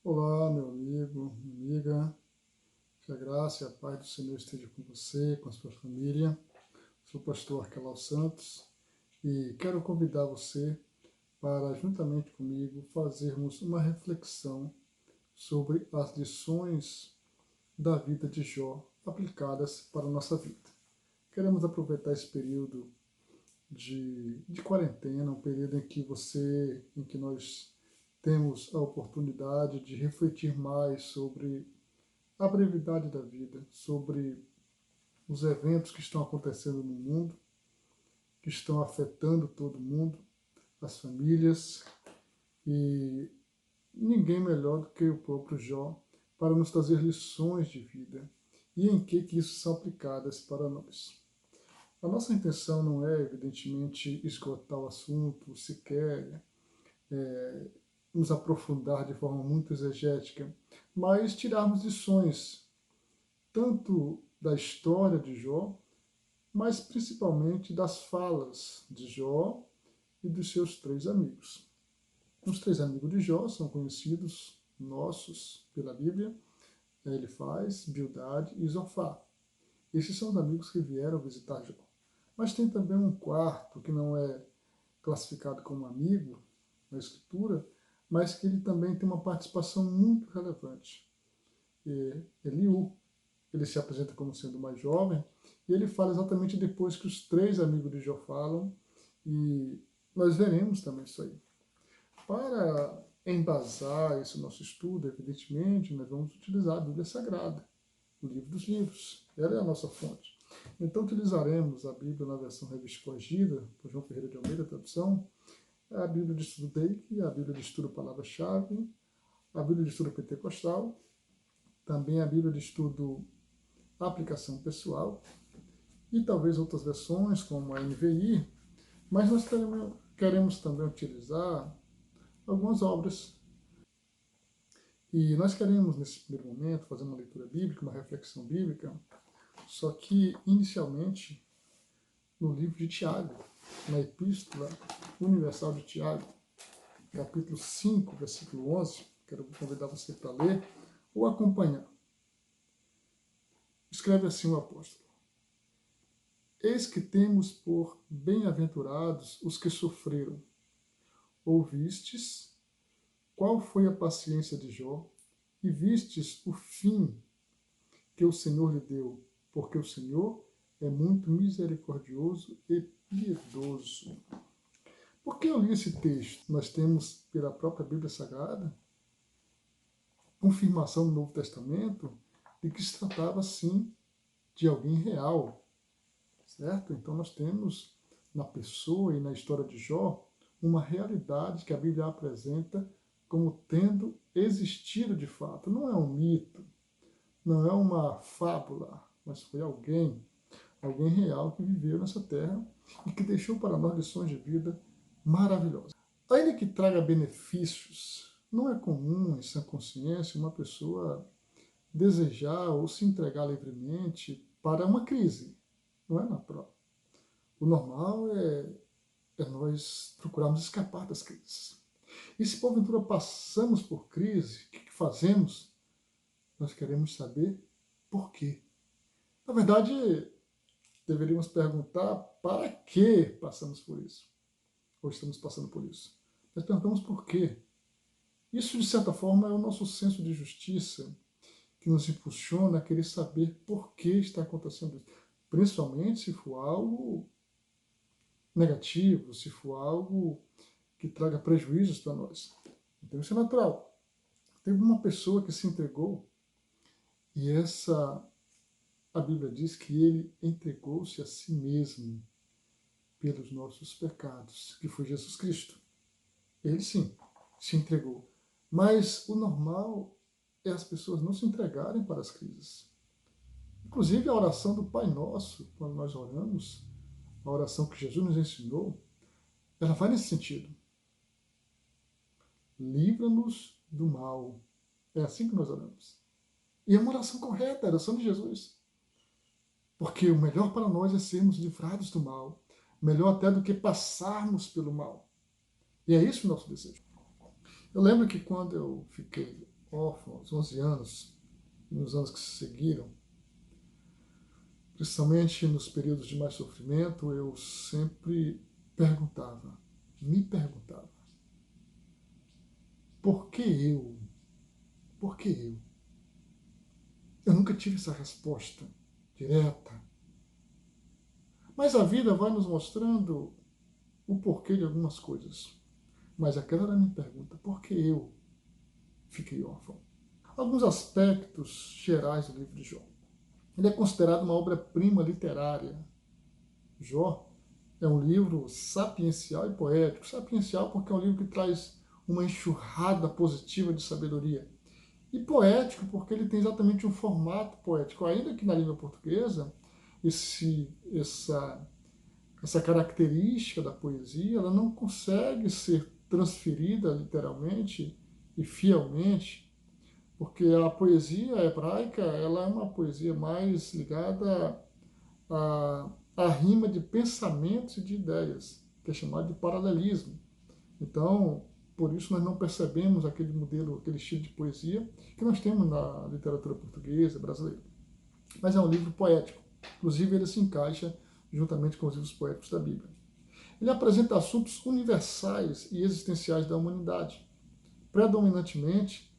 Olá, meu amigo, minha amiga, que a graça e a paz do Senhor esteja com você, com a sua família. Sou o pastor Arquelau Santos e quero convidar você para, juntamente comigo, fazermos uma reflexão sobre as lições da vida de Jó aplicadas para a nossa vida. Queremos aproveitar esse período de quarentena, um período em que nós temos a oportunidade de refletir mais sobre a brevidade da vida, sobre os eventos que estão acontecendo no mundo, que estão afetando todo mundo, as famílias, e ninguém melhor do que o próprio Jó para nos trazer lições de vida e em que isso são aplicadas para nós. A nossa intenção não é, evidentemente, esgotar o assunto, sequer nos aprofundar de forma muito exegética, mas tirarmos lições tanto da história de Jó, mas principalmente das falas de Jó e dos seus três amigos. Os três amigos de Jó são conhecidos nossos pela Bíblia, Elifaz, Bildade e Zofar. Esses são os amigos que vieram visitar Jó. Mas tem também um quarto que não é classificado como amigo na Escritura, mas que ele também tem uma participação muito relevante. Eliú, ele se apresenta como sendo mais jovem, e ele fala exatamente depois que os três amigos de Jó falam, e nós veremos também isso aí. Para embasar esse nosso estudo, evidentemente, nós vamos utilizar a Bíblia Sagrada, o livro dos livros. Ela é a nossa fonte. Então, utilizaremos a Bíblia na versão revista corrigida, por João Ferreira de Almeida, tradução, a Bíblia de Estudo Dake, a Bíblia de Estudo Palavra-Chave, a Bíblia de Estudo Pentecostal, também a Bíblia de Estudo Aplicação Pessoal, e talvez outras versões, como a NVI, mas nós queremos também utilizar algumas obras. E nós queremos, nesse primeiro momento, fazer uma leitura bíblica, uma reflexão bíblica, só que, inicialmente, no livro de Tiago, na Epístola Universal de Tiago, capítulo 5, versículo 11, quero convidar você para ler ou acompanhar. Escreve assim o apóstolo: Eis que temos por bem-aventurados os que sofreram. Ouvistes qual foi a paciência de Jó, e vistes o fim que o Senhor lhe deu, porque o Senhor é muito misericordioso e piedoso. Por que eu li esse texto? Nós temos, pela própria Bíblia Sagrada, confirmação no Novo Testamento de que se tratava, sim, de alguém real, certo? Então nós temos na pessoa e na história de Jó uma realidade que a Bíblia apresenta como tendo existido de fato. Não é um mito, não é uma fábula, mas foi alguém real que viveu nessa terra e que deixou para nós lições de vida maravilhosas. Ainda que traga benefícios, não é comum em sã consciência uma pessoa desejar ou se entregar livremente para uma crise. Não é natural. O normal é nós procurarmos escapar das crises. E se porventura passamos por crise, o que fazemos? Nós queremos saber por quê. Na verdade, deveríamos perguntar para que passamos por isso, ou estamos passando por isso. Nós perguntamos por quê. Isso, de certa forma, é o nosso senso de justiça que nos impulsiona a querer saber por que está acontecendo isso. Principalmente se for algo negativo, se for algo que traga prejuízos para nós. Então isso é natural. Teve uma pessoa que se entregou e a Bíblia diz que ele entregou-se a si mesmo pelos nossos pecados, que foi Jesus Cristo. Ele sim, se entregou. Mas o normal é as pessoas não se entregarem para as crises. Inclusive a oração do Pai Nosso, quando nós oramos, a oração que Jesus nos ensinou, ela vai nesse sentido. Livra-nos do mal. É assim que nós oramos. E é uma oração correta, a oração de Jesus. Porque o melhor para nós é sermos livrados do mal. Melhor até do que passarmos pelo mal. E é isso o nosso desejo. Eu lembro que quando eu fiquei órfão aos 11 anos, e nos anos que se seguiram, principalmente nos períodos de mais sofrimento, eu sempre me perguntava, por que eu? Por que eu? Eu nunca tive essa resposta direta. Mas a vida vai nos mostrando o porquê de algumas coisas. Mas aquela era a minha pergunta, por que eu fiquei órfão? Alguns aspectos gerais do livro de Jó. Ele é considerado uma obra-prima literária. Jó é um livro sapiencial e poético. Sapiencial porque é um livro que traz uma enxurrada positiva de sabedoria. E poético porque ele tem exatamente um formato poético. Ainda que na língua portuguesa, essa característica da poesia ela não consegue ser transferida literalmente e fielmente, porque a poesia hebraica ela é uma poesia mais ligada à rima de pensamentos e de ideias, que é chamado de paralelismo. Então, por isso nós não percebemos aquele modelo, aquele estilo de poesia que nós temos na literatura portuguesa, brasileira. Mas é um livro poético. Inclusive, ele se encaixa juntamente com os livros poéticos da Bíblia. Ele apresenta assuntos universais e existenciais da humanidade, predominantemente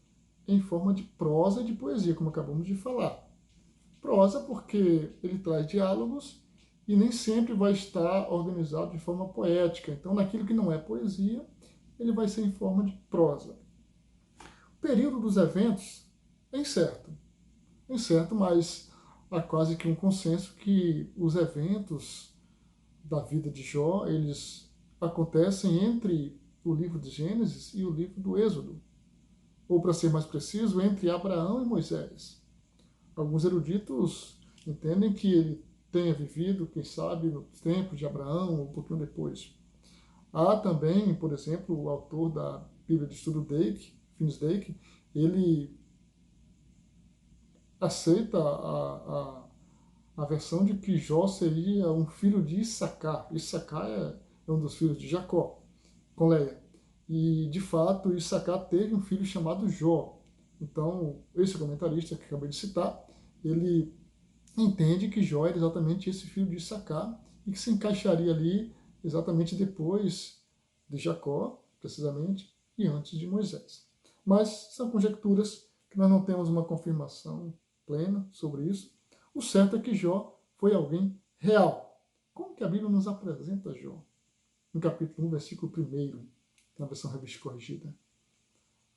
em forma de prosa e de poesia, como acabamos de falar. Prosa porque ele traz diálogos e nem sempre vai estar organizado de forma poética. Então, naquilo que não é poesia, ele vai ser em forma de prosa. O período dos eventos é incerto, mas há quase que um consenso que os eventos da vida de Jó, eles acontecem entre o livro de Gênesis e o livro do Êxodo, ou para ser mais preciso, entre Abraão e Moisés. Alguns eruditos entendem que ele tenha vivido, quem sabe, no tempo de Abraão, um pouquinho depois. Há também, por exemplo, o autor da Bíblia de Estudo Dake, Finis Dake, ele aceita a versão de que Jó seria um filho de Issacar. Issacar é um dos filhos de Jacó, com Leia. E, de fato, Issacar teve um filho chamado Jó. Então, esse comentarista que acabei de citar, ele entende que Jó era exatamente esse filho de Issacar e que se encaixaria ali exatamente depois de Jacó, precisamente, e antes de Moisés. Mas são conjecturas que nós não temos uma confirmação plena sobre isso. O certo é que Jó foi alguém real. Como que a Bíblia nos apresenta Jó? No capítulo 1, versículo 1, na versão revista corrigida.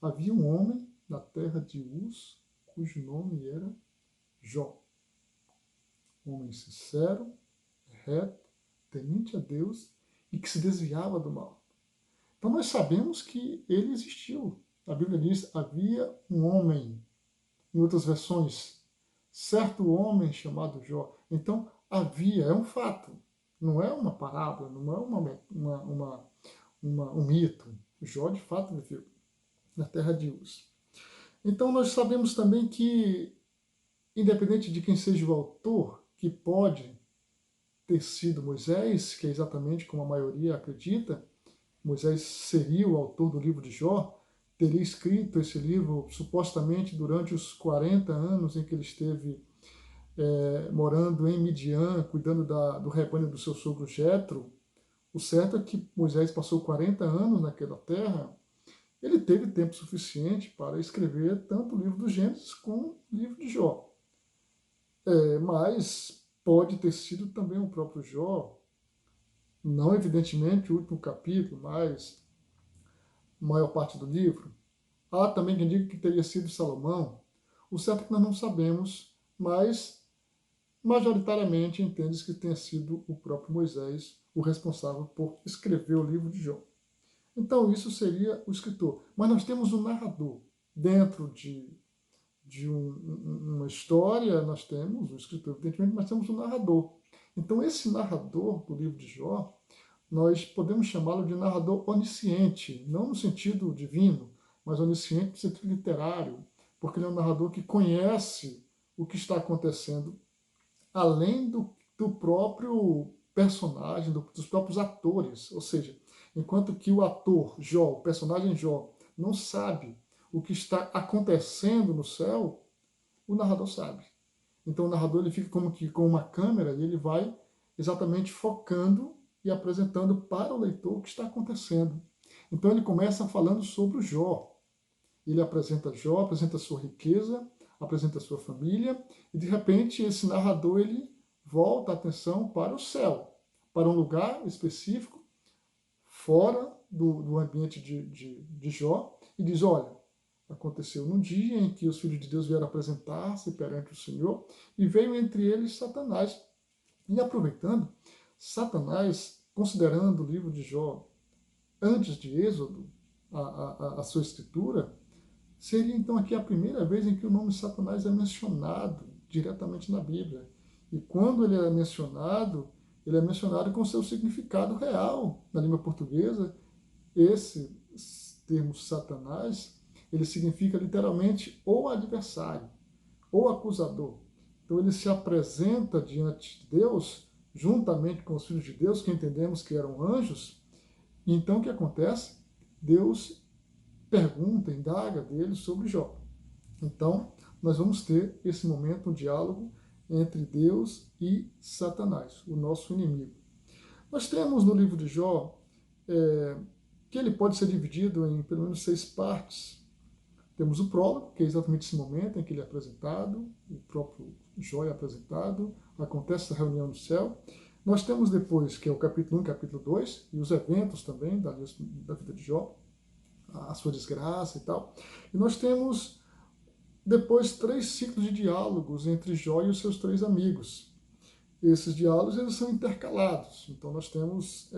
Havia um homem na terra de Uz, cujo nome era Jó. Um homem sincero, reto, temente a Deus e que se desviava do mal. Então nós sabemos que ele existiu. A Bíblia diz, havia um homem. Em outras versões, certo homem chamado Jó. Então havia, é um fato. Não é uma parábola, não é um mito. Jó de fato viveu na terra de Uz. Então nós sabemos também que, independente de quem seja o autor, que pode ter sido Moisés, que é exatamente como a maioria acredita, Moisés seria o autor do livro de Jó, teria escrito esse livro supostamente durante os 40 anos em que ele esteve morando em Midian, cuidando do rebanho do seu sogro Jetro. O certo é que Moisés passou 40 anos naquela terra. Ele teve tempo suficiente para escrever tanto o livro do Gênesis como o livro de Jó. Mas pode ter sido também o próprio Jó, não evidentemente o último capítulo, mas a maior parte do livro. Há também quem diga que teria sido Salomão. O certo é que nós não sabemos, mas majoritariamente entende-se que tenha sido o próprio Moisés o responsável por escrever o livro de Jó. Então isso seria o escritor. Mas nós temos um narrador. Dentro de uma história, nós temos o escritor, evidentemente, mas temos um narrador. Então esse narrador do livro de Jó, nós podemos chamá-lo de narrador onisciente, não no sentido divino, mas onisciente no sentido literário, porque ele é um narrador que conhece o que está acontecendo, além do próprio personagem, dos próprios atores. Ou seja, enquanto que o ator Jó, o personagem Jó, não sabe o que está acontecendo no céu, o narrador sabe. Então o narrador ele fica como que com uma câmera e ele vai exatamente focando e apresentando para o leitor o que está acontecendo. Então ele começa falando sobre o Jó. Ele apresenta Jó, apresenta a sua riqueza, apresenta a sua família, e de repente esse narrador ele volta a atenção para o céu, para um lugar específico, fora do ambiente de Jó, e diz, olha, aconteceu num dia em que os filhos de Deus vieram apresentar-se perante o Senhor, e veio entre eles Satanás. E aproveitando, Satanás, considerando o livro de Jó antes de Êxodo, a sua escritura, seria então aqui a primeira vez em que o nome Satanás é mencionado diretamente na Bíblia. E quando ele é mencionado com seu significado real na língua portuguesa. Esse termo Satanás, ele significa literalmente ou adversário, ou acusador. Então ele se apresenta diante de Deus, juntamente com os filhos de Deus, que entendemos que eram anjos. E então o que acontece? Deus pergunta, indaga dele sobre Jó. Então, nós vamos ter esse momento, um diálogo entre Deus e Satanás, o nosso inimigo. Nós temos no livro de Jó que ele pode ser dividido em pelo menos 6 partes. Temos o prólogo, que é exatamente esse momento em que ele é apresentado, o próprio Jó é apresentado, acontece a reunião no céu. Nós temos depois, que é o capítulo 1 e capítulo 2, e os eventos também da vida de Jó, a sua desgraça e tal. E nós temos depois 3 ciclos de diálogos entre Jó e os seus 3 amigos. Esses diálogos eles são intercalados. Então nós temos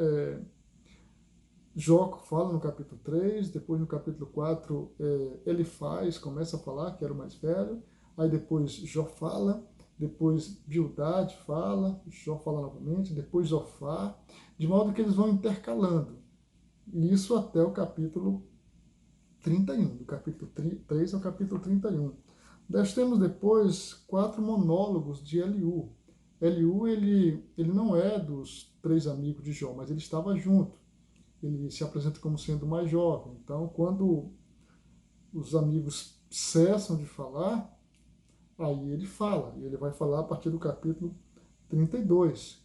Jó fala no capítulo 3, depois no capítulo 4 começa a falar, que era o mais velho, aí depois Jó fala, depois Bildade fala, Jó fala novamente, depois Zofar, de modo que eles vão intercalando. E isso até o capítulo 31, do capítulo 3 ao capítulo 31. Nós temos depois 4 monólogos de Eliú. Eliú, ele não é dos 3 amigos de Jó, mas ele estava junto. Ele se apresenta como sendo mais jovem. Então, quando os amigos cessam de falar, aí ele fala. E ele vai falar a partir do capítulo 32.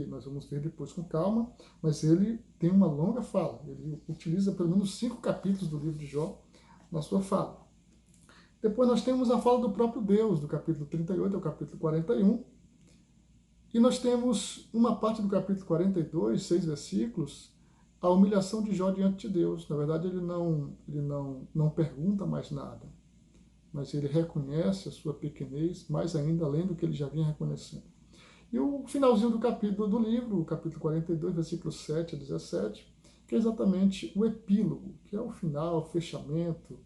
Nós vamos ver depois com calma, mas ele tem uma longa fala. Ele utiliza pelo menos 5 capítulos do livro de Jó na sua fala. Depois nós temos a fala do próprio Deus, do capítulo 38 ao capítulo 41. E nós temos uma parte do capítulo 42, 6 versículos, a humilhação de Jó diante de Deus. Na verdade, ele não pergunta mais nada, mas ele reconhece a sua pequenez, mais ainda além do que ele já vinha reconhecendo. E o finalzinho do capítulo do livro, o capítulo 42, versículos 7 a 17, que é exatamente o epílogo, que é o final, o fechamento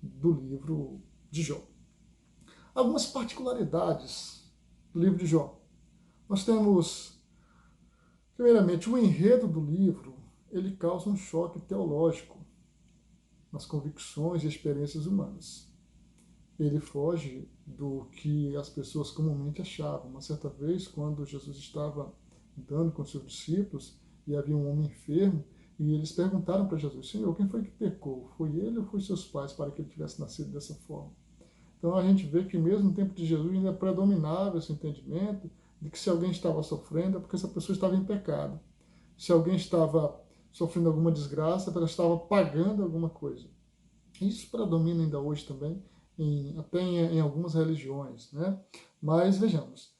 do livro de Jó. Algumas particularidades do livro de Jó. Nós temos, primeiramente, o enredo do livro, ele causa um choque teológico nas convicções e experiências humanas. Ele foge do que as pessoas comumente achavam. Uma certa vez, quando Jesus estava andando com seus discípulos e havia um homem enfermo, e eles perguntaram para Jesus: Senhor, quem foi que pecou? Foi ele ou foi seus pais para que ele tivesse nascido dessa forma? Então a gente vê que mesmo no tempo de Jesus ainda predominava esse entendimento de que se alguém estava sofrendo é porque essa pessoa estava em pecado. Se alguém estava sofrendo alguma desgraça, ela estava pagando alguma coisa. Isso predomina ainda hoje também, até em algumas religiões, né? Mas vejamos,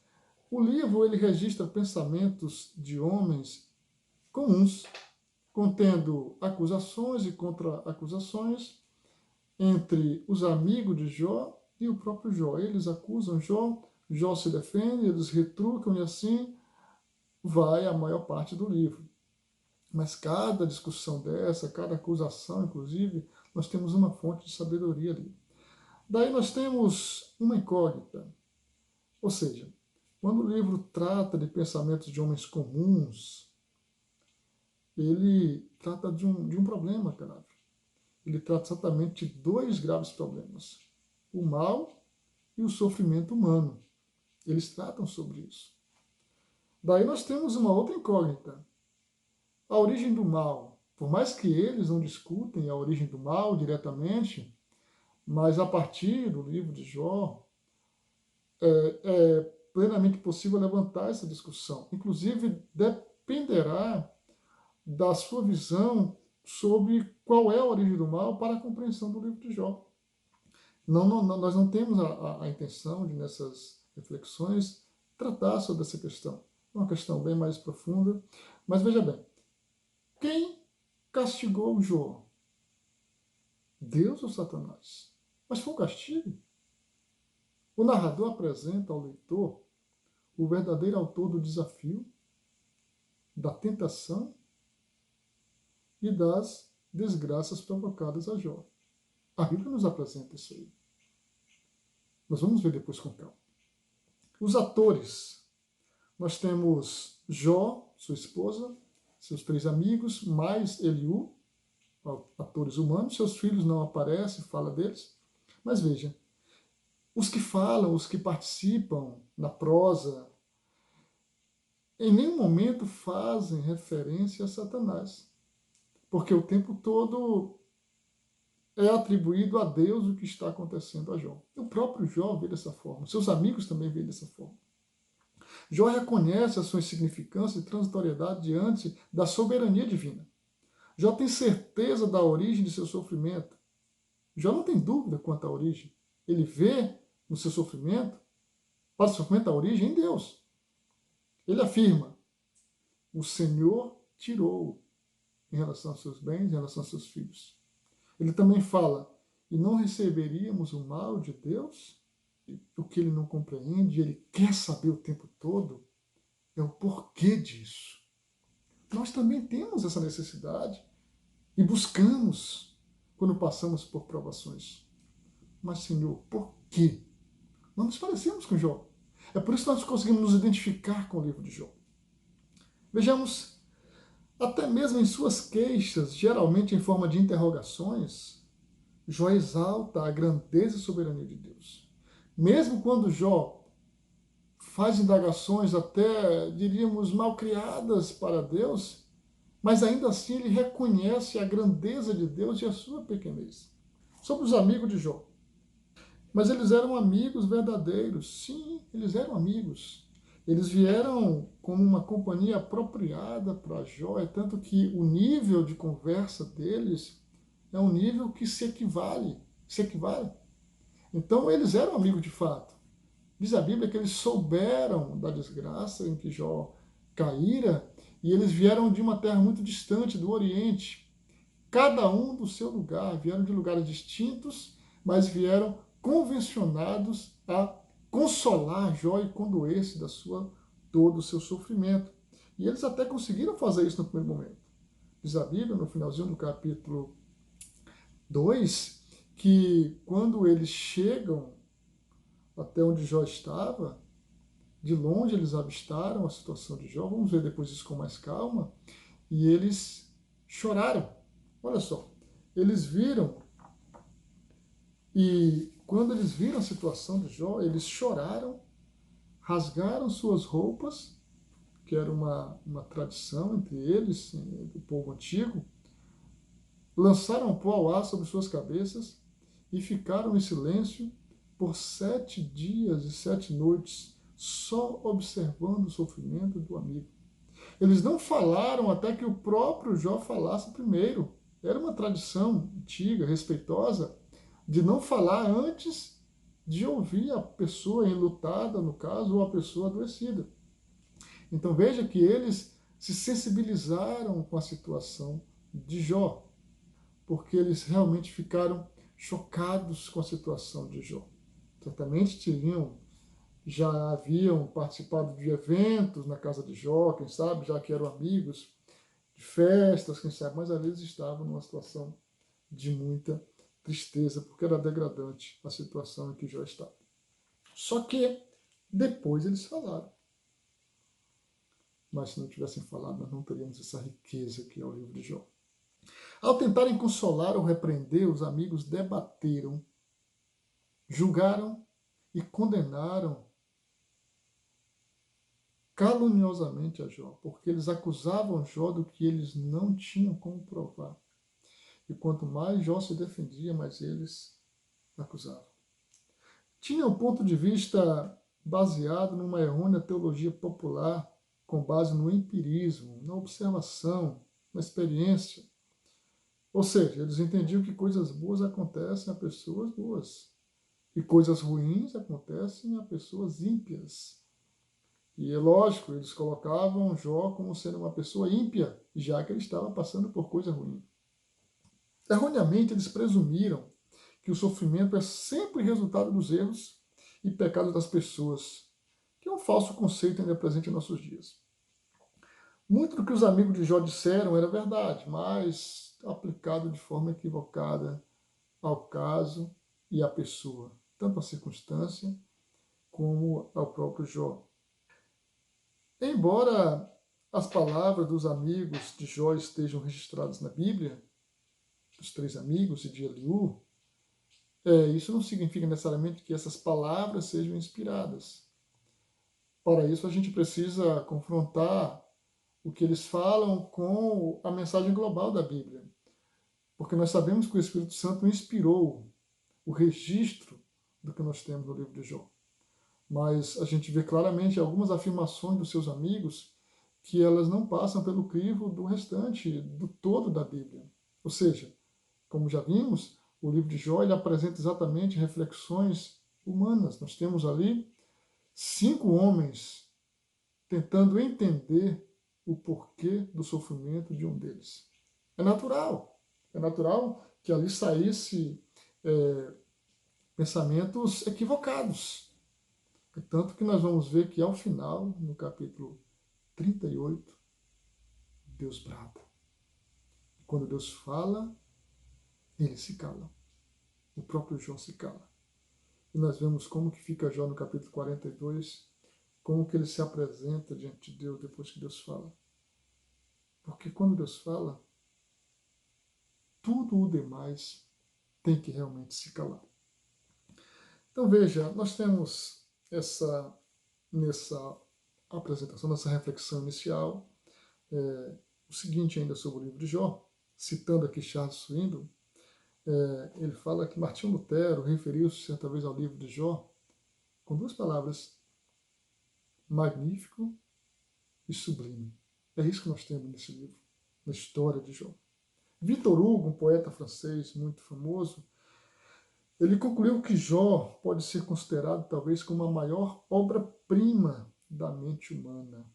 o livro ele registra pensamentos de homens comuns, contendo acusações e contra-acusações entre os amigos de Jó e o próprio Jó. Eles acusam Jó, Jó se defende, eles retrucam e assim vai a maior parte do livro. Mas cada discussão dessa, cada acusação, inclusive, nós temos uma fonte de sabedoria ali. Daí nós temos uma incógnita. Ou seja, quando o livro trata de pensamentos de homens comuns, ele trata de um problema grave. Ele trata exatamente de 2 graves problemas: o mal e o sofrimento humano. Eles tratam sobre isso. Daí nós temos uma outra incógnita. A origem do mal. Por mais que eles não discutem a origem do mal diretamente, Mas a partir do livro de Jó, é plenamente possível levantar essa discussão. Inclusive, dependerá da sua visão sobre qual é a origem do mal para a compreensão do livro de Jó. Nós não temos a intenção de, nessas reflexões, tratar sobre essa questão. É uma questão bem mais profunda. Mas veja bem, quem castigou Jó? Deus ou Satanás? Mas foi um castigo. O narrador apresenta ao leitor o verdadeiro autor do desafio, da tentação e das desgraças provocadas a Jó. A Bíblia nos apresenta isso aí. Nós vamos ver depois com calma. Os atores. Nós temos Jó, sua esposa, seus 3 amigos, mais Eliú, atores humanos. Seus filhos não aparecem, fala deles. Mas veja, os que falam, os que participam na prosa, em nenhum momento fazem referência a Satanás. Porque o tempo todo é atribuído a Deus o que está acontecendo a Jó. O próprio Jó vê dessa forma. Seus amigos também veem dessa forma. Jó reconhece a sua insignificância e transitoriedade diante da soberania divina. Jó tem certeza da origem de seu sofrimento. Jó não tem dúvida quanto à origem. Ele vê no seu sofrimento, para o sofrimento, a origem em Deus. Ele afirma: o Senhor tirou em relação aos seus bens, em relação aos seus filhos. Ele também fala: e não receberíamos o mal de Deus? O que ele não compreende, ele quer saber o tempo todo, é o porquê disso. Nós também temos essa necessidade e buscamos quando passamos por provações. Mas, Senhor, por quê? Nós nos parecemos com Jó. É por isso que nós conseguimos nos identificar com o livro de Jó. Vejamos, até mesmo em suas queixas, geralmente em forma de interrogações, Jó exalta a grandeza e soberania de Deus. Mesmo quando Jó faz indagações até, diríamos, mal criadas para Deus, mas ainda assim ele reconhece a grandeza de Deus e a sua pequenez. Sobre os amigos de Jó. Mas eles eram amigos verdadeiros. Sim, eles eram amigos. Eles vieram como uma companhia apropriada para Jó, é tanto que o nível de conversa deles é um nível que se equivale. Então eles eram amigos de fato. Diz a Bíblia que eles souberam da desgraça em que Jó caíra e eles vieram de uma terra muito distante, do Oriente. Cada um do seu lugar, vieram de lugares distintos, mas vieram convencionados a consolar Jó e condoer-se da sua todo o seu sofrimento. E eles até conseguiram fazer isso no primeiro momento. Diz a Bíblia, no finalzinho do capítulo 2, que quando eles chegam até onde Jó estava, de longe eles avistaram a situação de Jó, vamos ver depois isso com mais calma, e eles choraram. Olha só, eles viram, e quando eles viram a situação de Jó, eles choraram, rasgaram suas roupas, que era uma tradição entre eles, do povo antigo, lançaram pó ao ar sobre suas cabeças e ficaram em silêncio por 7 dias e 7 noites, só observando o sofrimento do amigo. Eles não falaram até que o próprio Jó falasse primeiro. Era uma tradição antiga, respeitosa, de não falar antes de ouvir a pessoa enlutada, no caso, ou a pessoa adoecida. Então veja que eles se sensibilizaram com a situação de Jó, porque eles realmente ficaram chocados com a situação de Jó. Certamente já haviam participado de eventos na casa de Jó, quem sabe, já que eram amigos, de festas, quem sabe, mas às vezes estavam numa situação de muita tristeza, porque era degradante a situação em que Jó estava. Só que depois eles falaram. Mas se não tivessem falado, nós não teríamos essa riqueza que é o livro de Jó. Ao tentarem consolar ou repreender, os amigos debateram, julgaram e condenaram caluniosamente a Jó, porque eles acusavam Jó do que eles não tinham como provar. E quanto mais Jó se defendia, mais eles acusavam. Tinha um ponto de vista baseado numa errônea teologia popular, com base no empirismo, na observação, na experiência. Ou seja, eles entendiam que coisas boas acontecem a pessoas boas e coisas ruins acontecem a pessoas ímpias. E é lógico, eles colocavam Jó como sendo uma pessoa ímpia, já que ele estava passando por coisa ruim. Erroneamente, eles presumiram que o sofrimento é sempre resultado dos erros e pecados das pessoas, que é um falso conceito ainda presente em nossos dias. Muito do que os amigos de Jó disseram era verdade, mas aplicado de forma equivocada ao caso e à pessoa, tanto à circunstância como ao próprio Jó. Embora as palavras dos amigos de Jó estejam registradas na Bíblia, dos três amigos e de Eliú, isso não significa necessariamente que essas palavras sejam inspiradas. Para isso, a gente precisa confrontar o que eles falam com a mensagem global da Bíblia. Porque nós sabemos que o Espírito Santo inspirou o registro do que nós temos no livro de Jó. Mas a gente vê claramente algumas afirmações dos seus amigos que elas não passam pelo crivo do restante, do todo da Bíblia. Ou seja, como já vimos, o livro de Jó ele apresenta exatamente reflexões humanas. Nós temos ali 5 homens tentando entender o porquê do sofrimento de um deles. É natural que ali saísse pensamentos equivocados. Tanto que nós vamos ver que ao final, no capítulo 38, Deus brada. Quando Deus fala, ele se cala. O próprio Jó se cala. E nós vemos como que fica Jó no capítulo 42, como que ele se apresenta diante de Deus depois que Deus fala. Porque quando Deus fala, tudo o demais tem que realmente se calar. Então veja, nós temos nessa apresentação, nessa reflexão inicial, o seguinte ainda sobre o livro de Jó, citando aqui Charles Swindoll, ele fala que Martinho Lutero referiu-se certa vez ao livro de Jó com 2 palavras, magnífico e sublime. É isso que nós temos nesse livro, na história de Jó. Victor Hugo, um poeta francês muito famoso, ele concluiu que Jó pode ser considerado talvez como a maior obra-prima da mente humana.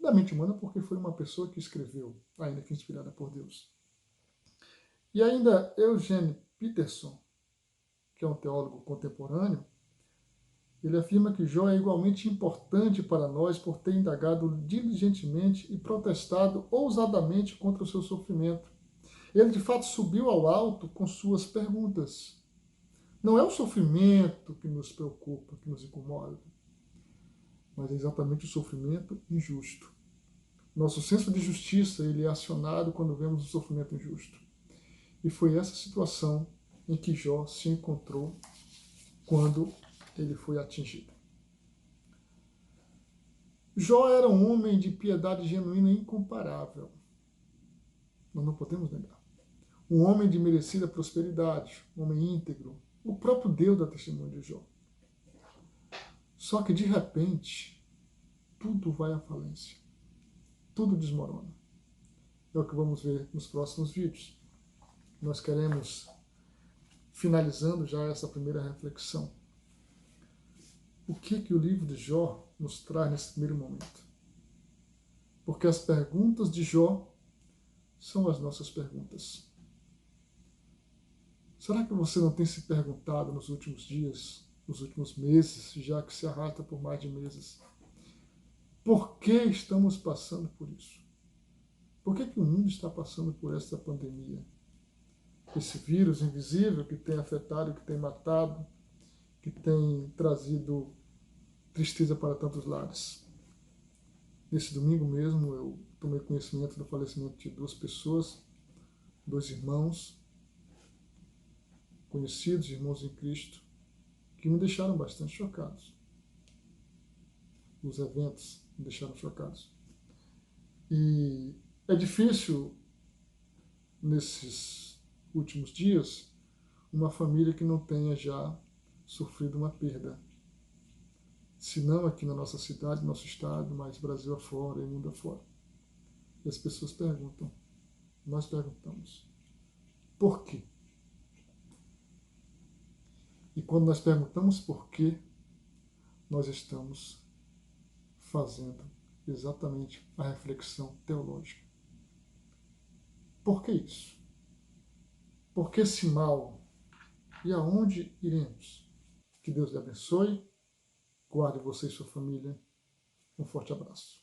Da mente humana porque foi uma pessoa que escreveu, ainda que inspirada por Deus. E ainda Eugene Peterson, que é um teólogo contemporâneo, ele afirma que Jó é igualmente importante para nós por ter indagado diligentemente e protestado ousadamente contra o seu sofrimento. Ele de fato subiu ao alto com suas perguntas. Não é o sofrimento que nos preocupa, que nos incomoda, mas é exatamente o sofrimento injusto. Nosso senso de justiça ele é acionado quando vemos o sofrimento injusto. E foi essa situação em que Jó se encontrou quando ele foi atingido. Jó era um homem de piedade genuína e incomparável. Nós não podemos negar. Um homem de merecida prosperidade, um homem íntegro. O próprio Deus dá testemunho de Jó. Só que, de repente, tudo vai à falência. Tudo desmorona. É o que vamos ver nos próximos vídeos. Nós queremos, finalizando já essa primeira reflexão, o que o livro de Jó nos traz nesse primeiro momento? Porque as perguntas de Jó são as nossas perguntas. Será que você não tem se perguntado nos últimos dias, nos últimos meses, já que se arrasta por mais de meses, por que estamos passando por isso? Por que o mundo está passando por essa pandemia? Esse vírus invisível que tem afetado, que tem matado, que tem trazido tristeza para tantos lares. Nesse domingo mesmo eu tomei conhecimento do falecimento de 2 pessoas, 2 irmãos, conhecidos, irmãos em Cristo, que me deixaram bastante chocados. Os eventos me deixaram chocados. E é difícil, nesses últimos dias, uma família que não tenha já sofrido uma perda. Se não aqui na nossa cidade, nosso estado, mas Brasil afora e mundo afora. E as pessoas perguntam, nós perguntamos, por quê? E quando nós perguntamos por quê, nós estamos fazendo exatamente a reflexão teológica. Por que isso? Por que esse mal? E aonde iremos? Que Deus lhe abençoe, guarde você e sua família. Um forte abraço.